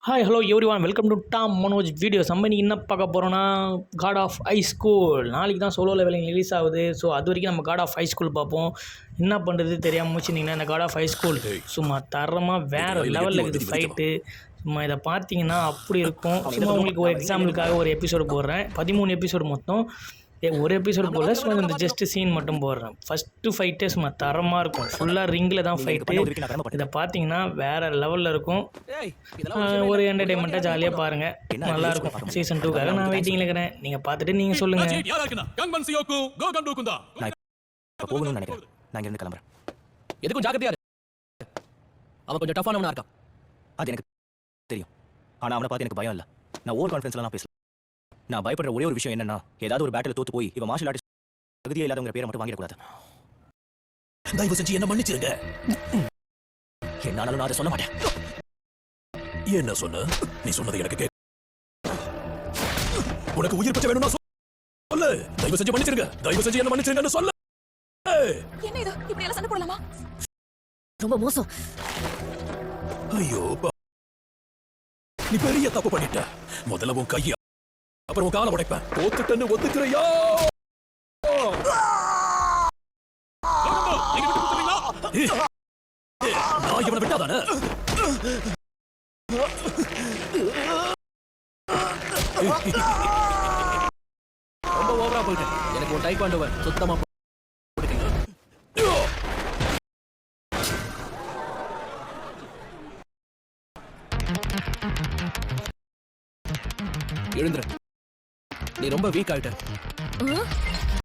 Hi hello everyone welcome to Tom Manoj videos. நம்ம இன்னைக்கு என்ன பார்க்க போகிறோன்னா காட் ஆஃப் ஹை ஸ்கூல். நாளைக்கு தான் சோலோ லெவலிங் ரிலீஸ் ஆகுது. ஸோ அது வரைக்கும் நம்ம காட் ஆஃப் ஹை ஸ்கூல் பார்ப்போம். என்ன பண்ணுறது தெரியாமல் முடிச்சுருந்தீங்கன்னா இந்த காட் ஆஃப் ஹை ஸ்கூல் சும்மா தரமாக வேறு லெவலில் இருக்குது ஃபைட்டு. சும்மா இதை பார்த்தீங்கன்னா அப்படி இருக்கும். சும்மா உங்களுக்கு ஒரு எக்ஸாம்பிளுக்காக ஒரு எபிசோடு போடுறேன். 13 எபிசோடு மொத்தம். ஒரு எபிசோடு போடல, சும்மா இந்த ஜஸ்ட் சீன் மட்டும் போடுறேன். ஃபஸ்ட்டு ஃபைட்டே சும்மா தரமாக இருக்கும். ஃபுல்லாக ரிங்கில் தான் ஃபைட்டு. இதை பார்த்தீங்கன்னா வேறு லெவலில் இருக்கும். ஒரு என்டர்டைன்மெண்ட்டாக ஜாலியாக பாருங்கள், நல்லாயிருக்கும். சீசன் 2க்காக நான் வெயிட்டிங்கில் இருக்கிறேன். நீங்கள் பார்த்துட்டு நீங்கள் சொல்லுங்கள். போகணும்னு நினைக்கிறேன். நான் இங்கிருந்து கிளம்புறேன். எதுக்கும் ஜாக்கிரதையா இரு. அவன் கொஞ்சம் டஃப்பானவனா இருக்கான். அது எனக்கு தெரியும். ஆனா அவனை பார்த்து எனக்கு பயம் இல்லை. நான் ஓவர் கான்ஃபிடன்ஸ்ல நான் பேசல. நான் பயப்படுற ஒரே ஒரு விஷயம் என்னன்னா, ஏதாவது ஒரு பேட்டில் தோத்து போய் இவன் மார்ஷல் ஆர்டிஸ்ட் தகுதியே இல்லாதவங்க பேரை மட்டும் வாங்கிடக்கூடாது. தயவு செஞ்சு என்ன மன்னிச்சிருங்க. என்னாலும் நான் அதை சொல்ல மாட்டேன். என்ன சொன்ன? நீ சொன்னது எனக்கு கேட்க. உனக்கு உயிர் பச்சை வேணும்னா சொல்லு. தயவு செஞ்சு மன்னிச்சிருங்க. தயவு செஞ்சு என்ன மன்னிச்சிருங்கன்னு சொல்லு. என்ன இது? இப்படி எல்லாம் சண்டை போடலாமா? ரொம்ப மோசம். ஐயோ, நீ பெரிய தப்பு பண்ணிட்ட. முதல்ல உன் கையை, அப்புறம் உன் காலை உடைப்பேன். தோத்துட்டேன்னு ஒத்துக்கிறையா? நான் இவனை விட்டாதானே? ரொம்ப ஓவரா போயிட்டேன். எனக்கு ஒரு டைக்வாண்டோவை சுத்தமா எழுந்துரு. நீ ரொம்ப வீக் ஆயிட்ட.